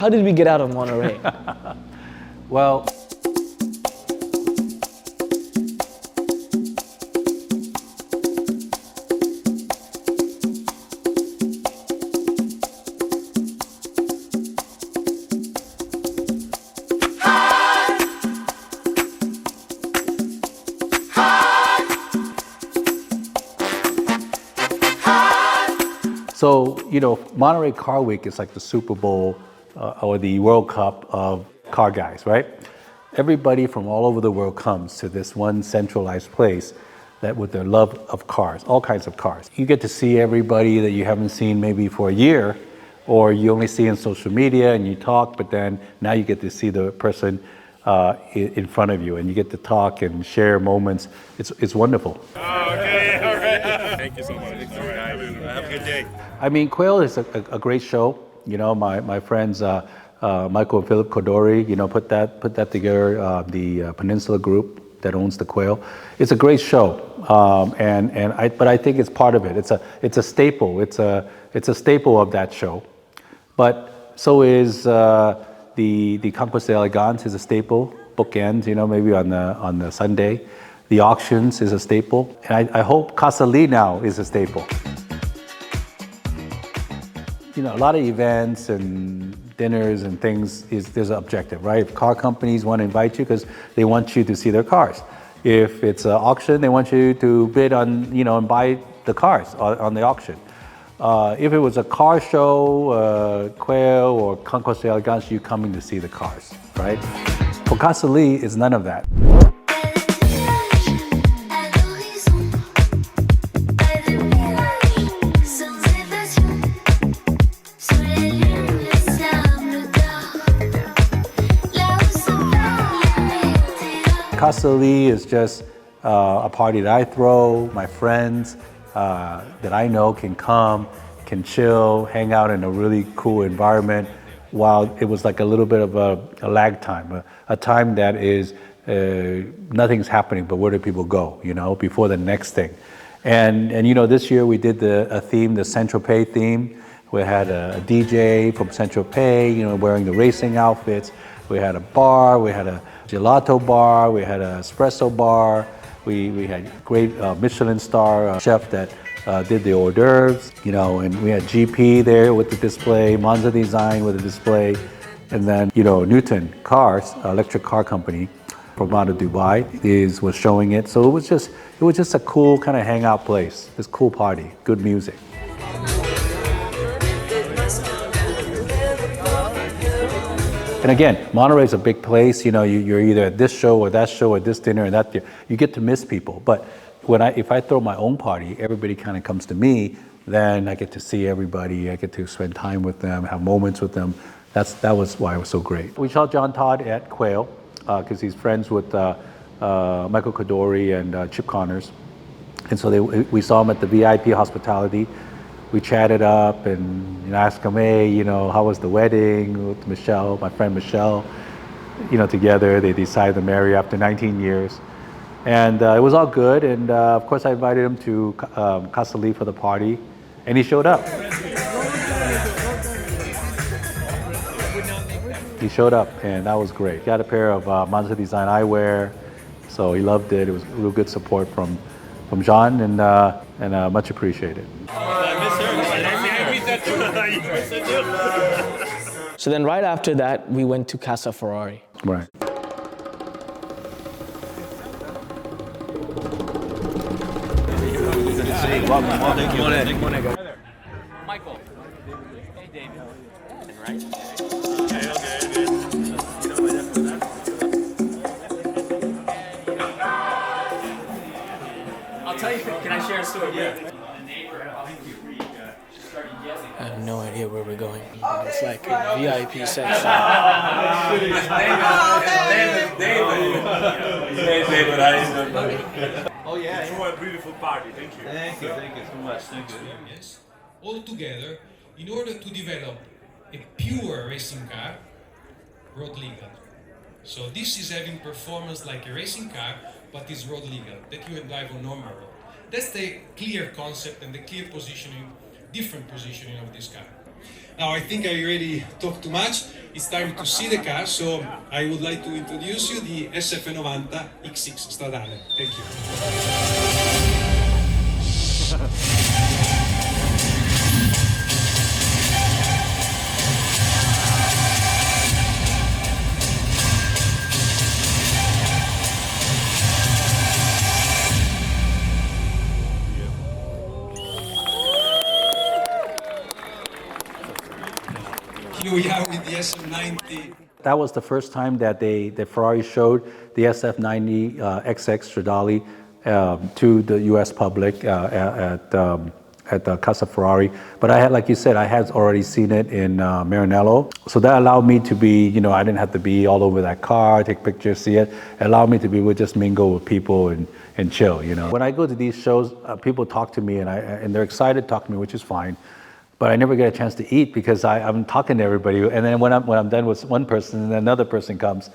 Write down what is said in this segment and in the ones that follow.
How did we get out of Monterey? Well, so, Monterey Car Week is like the Super Bowl or the World Cup of car guys, right? Everybody from all over the world comes to this one centralized place that with their love of cars, all kinds of cars. You get to see everybody that you haven't seen maybe for a year, or you only see in social media and you talk, but then now you get to see the person in front of you and you get to talk and share moments. It's wonderful. Okay, all right. Thank you so much. All right. Have a good day. I mean, Quail is a great show. My friends Michael and Philip Codori, put that together. The Peninsula Group that owns the Quail. It's a great show, but I think it's part of it. It's a staple. It's a staple of that show. But so is the Conquest de Elegance is a staple. Bookends, maybe on the Sunday. The auctions is a staple, and I hope Casa Lee now is a staple. A lot of events and dinners and things there's an objective, right? If car companies want to invite you because they want you to see their cars. If it's an auction, they want you to bid on, and buy the cars on the auction. If it was a car show, Quail or Conquest de Elegance, you coming to see the cars, right? For Casa Lee, it's none of that. Casa Lee is just a party that I throw. My friends that I know can come, can chill, hang out in a really cool environment, while it was like a little bit of a lag time, a time that is nothing's happening, but where do people go, before the next thing. And this year we did a theme, the Central Pay theme. We had a DJ from Central Pay, wearing the racing outfits. We had a bar, we had a gelato bar, we had an espresso bar, we had great Michelin star chef that did the hors d'oeuvres, and we had GP there with the display, Monza Design with the display, and then Nwtn Cars, electric car company from out of Dubai, was showing it. So it was just a cool kind of hangout place, this cool party, good music. And again, Monterey is a big place. You're either at this show or that show or this dinner and that. You get to miss people. But if I throw my own party, everybody kind of comes to me. Then I get to see everybody. I get to spend time with them, have moments with them. That was why it was so great. We saw John Todd at Quail because he's friends with Michael Codori and Chip Connors, and so we saw him at the VIP hospitality. We chatted up and asked him, hey, how was the wedding with Michelle, my friend Michelle? Together they decided to marry after 19 years. And it was all good. And of course I invited him to Casa Lee for the party, and he showed up. He showed up, and that was great. Got a pair of Monza Design Eyewear, so he loved it. It was real good support from John, and much appreciated. So then right after that, we went to Casa Ferrari. Right. Michael. Hey, David. Right? I'll tell you, can I share a story? Yeah. I have no idea where we're going. It's like a VIP section. David. Oh yeah. It's a beautiful party. Thank you. Thank you so much. Thank you. Yes, all together in order to develop a pure racing car, road legal. So this is having performance like a racing car, but is road legal, that you can drive on normal road. That's the clear concept and the clear positioning, different positioning of this car. Now I think I already talked too much. It's time to see the car, so I would like to introduce you the SF90 X6 Stradale. Thank you. Here we are with the SF90. That was the first time that Ferrari showed the SF90 XX Stradale to the U.S. public at the Casa Ferrari. But I had, like you said, I had already seen it in Maranello. So that allowed me to be, I didn't have to be all over that car, take pictures, see it. It allowed me to be able to just mingle with people and chill, When I go to these shows, people talk to me and they're excited to talk to me, which is fine. But I never get a chance to eat because I'm talking to everybody, and then when I'm done with one person, and then another person comes,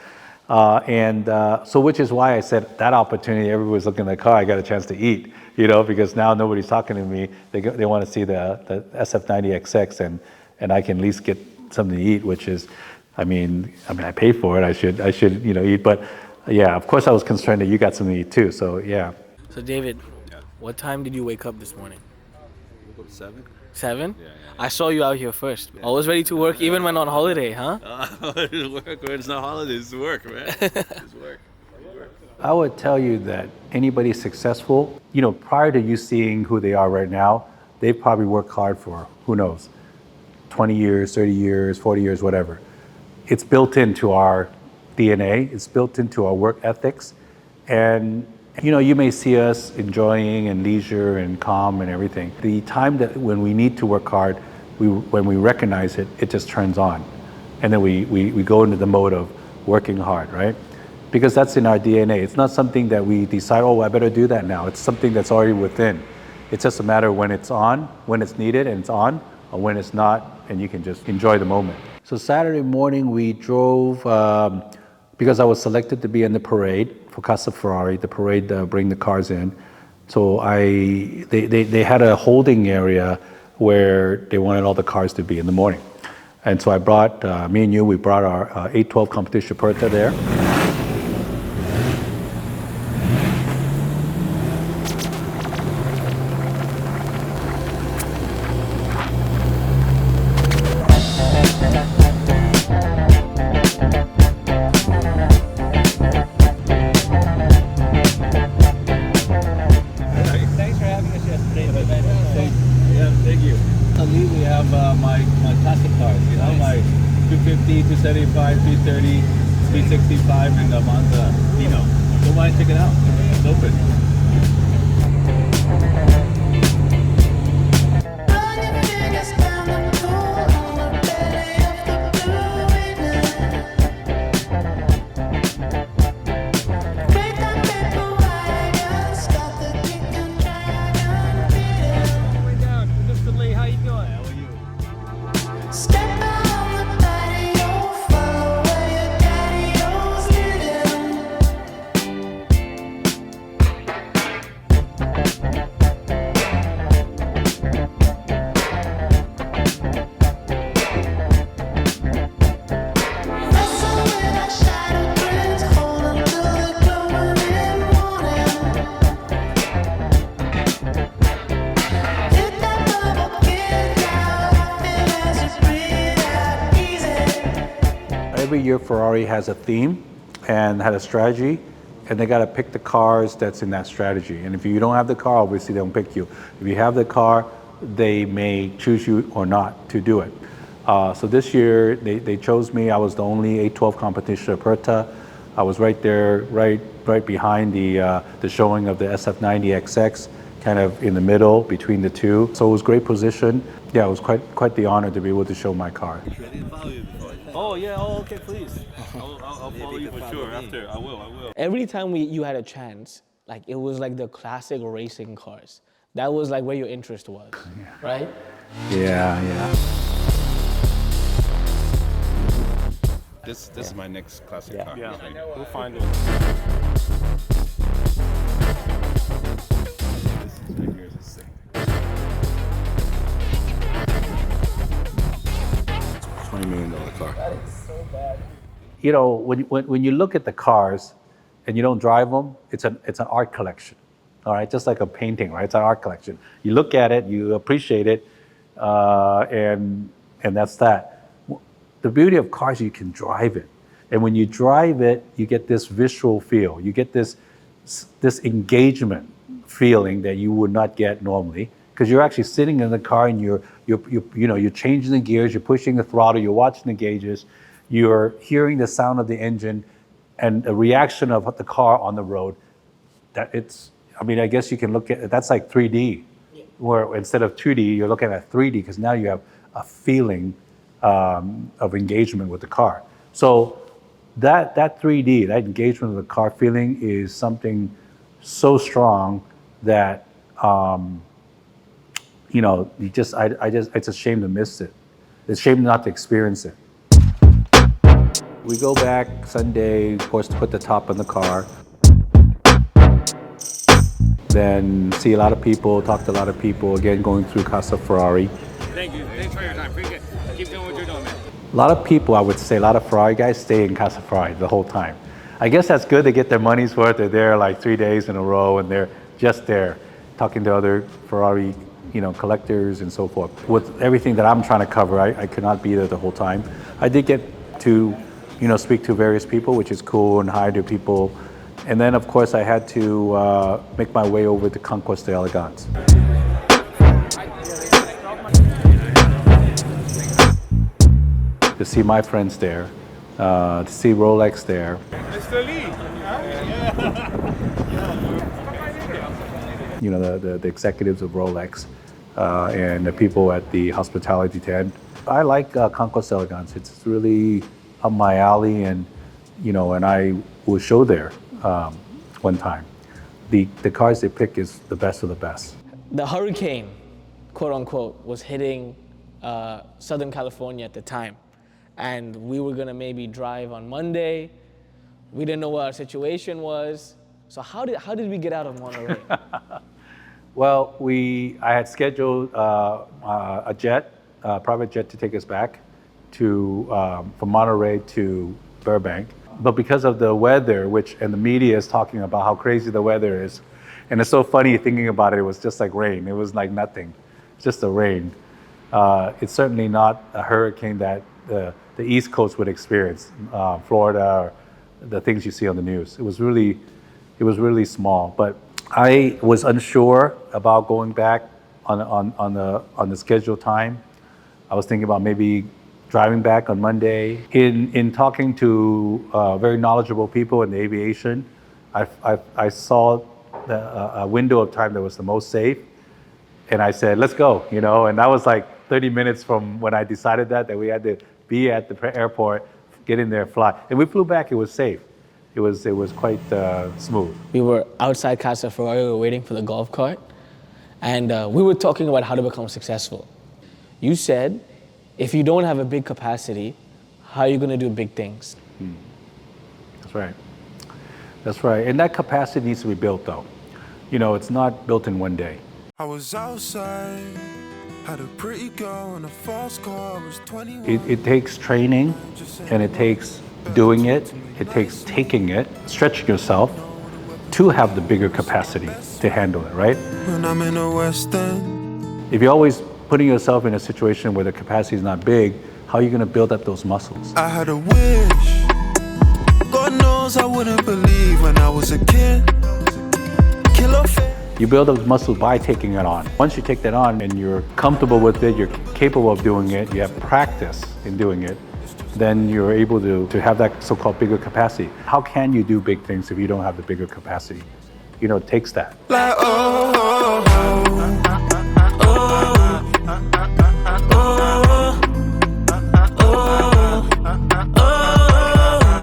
so which is why I said that opportunity. Everybody's looking at the car. I got a chance to eat, because now nobody's talking to me. They want to see the SF90XX, and I can at least get something to eat, which is, I mean I pay for it. I should eat. But yeah, of course I was concerned that you got something to eat too. So yeah. So David, what time did you wake up this morning? I woke up 7. 7? Yeah. I saw you out here first. Always ready to work, even when on holiday, huh? Work, it's not holidays, it's work, man. It's work. I would tell you that anybody successful, prior to you seeing who they are right now, they've probably worked hard for, who knows, 20 years, 30 years, 40 years, whatever. It's built into our DNA. It's built into our work ethics. And you may see us enjoying and leisure and calm and everything. The time that when we need to work hard, when we recognize it, it just turns on. And then we go into the mode of working hard, right? Because that's in our DNA. It's not something that we decide, I better do that now. It's something that's already within. It's just a matter of when it's on, when it's needed and it's on, or when it's not, and you can just enjoy the moment. So Saturday morning we drove, because I was selected to be in the parade for Casa Ferrari, the parade bring the cars in. So they had a holding area where they wanted all the cars to be in the morning. And so I brought, me and you, we brought our 812 competition Perta there. My classic cars, my 250, 275, 330, 365, and the Monza Dino. Go by and check it out. It's open. Every year Ferrari has a theme and had a strategy, and they got to pick the cars that's in that strategy. And if you don't have the car, obviously they don't pick you. If you have the car, they may choose you or not to do it. So this year they chose me. I was the only 812 competition Aperta. I was right there, right behind the showing of the SF90XX, kind of in the middle between the two. So it was a great position. Yeah, it was quite the honor to be able to show my car. Oh yeah, okay, please. I'll follow you for sure after. I will. Every time you had a chance, like it was like the classic racing cars. That was like where your interest was, right? Yeah. This is my next classic car. Yeah, we'll find it. This right here is sick. You know, when you look at the cars and you don't drive them, it's an art collection, all right? Just like a painting, right? It's an art collection. You look at it, you appreciate it, and that's that. The beauty of cars, you can drive it. And when you drive it, you get this visual feel. You get this engagement feeling that you would not get normally, because you're actually sitting in the car and you're changing the gears, you're pushing the throttle, you're watching the gauges, you're hearing the sound of the engine and the reaction of the car on the road. I guess you can look at, that's like 3D, where instead of 2D, you're looking at 3D, because now you have a feeling of engagement with the car. So that 3D, that engagement with the car feeling is something so strong that, it's a shame to miss it. It's a shame not to experience it. We go back Sunday, of course, to put the top on the car. Then see a lot of people, talk to a lot of people, again, going through Casa Ferrari. Thank you. Thanks for your time. Appreciate it. Keep doing what you're doing, man. A lot of people, I would say, a lot of Ferrari guys stay in Casa Ferrari the whole time. I guess that's good. They get their money's worth. They're there like 3 days in a row, and they're just there talking to other Ferrari, collectors and so forth. With everything that I'm trying to cover, I could not be there the whole time. I did get to, speak to various people, which is cool, and hi to people. And then, of course, I had to make my way over to Conquest de Elegance. To see my friends there, to see Rolex there. Mr. Lee. The executives of Rolex and the people at the hospitality tent. I like Conquest Elegance. It's really up my alley, and I will show there one time. The cars they pick is the best of the best. The hurricane, quote unquote, was hitting Southern California at the time. And we were gonna maybe drive on Monday. We didn't know what our situation was. So how did we get out of Monterey? Well, I had scheduled a private jet to take us back from Monterey to Burbank. But because of the weather, and the media is talking about how crazy the weather is, and it's so funny thinking about it, it was just like rain. It was like nothing, just a rain. It's certainly not a hurricane that the East Coast would experience, Florida, or the things you see on the news. It was really small. But I was unsure about going back on the scheduled time. I was thinking about maybe driving back on Monday. In talking to very knowledgeable people in the aviation, I saw a window of time that was the most safe, and I said, let's go, and that was like 30 minutes from when I decided that we had to be at the airport, get in there, fly. And we flew back, it was safe. It was quite smooth. We were outside Casa Ferrari, we were waiting for the golf cart, and we were talking about how to become successful. You said, if you don't have a big capacity, how are you gonna do big things? That's right. That's right. And that capacity needs to be built, though. It's not built in one day. I was outside, had a pretty girl in a fast car, I was 21. It takes training, and it takes doing it. It takes taking it, stretching yourself to have the bigger capacity to handle it, right? When I'm in the West End. If you're always putting yourself in a situation where the capacity is not big, how are you going to build up those muscles? I had a wish. God knows I wouldn't believe when I was a kid. You build up muscles by taking it on. Once you take that on and you're comfortable with it, you're capable of doing it, you have practice in doing it, then you're able to have that so-called bigger capacity. How can you do big things if you don't have the bigger capacity? It takes that. Like, oh, oh, oh.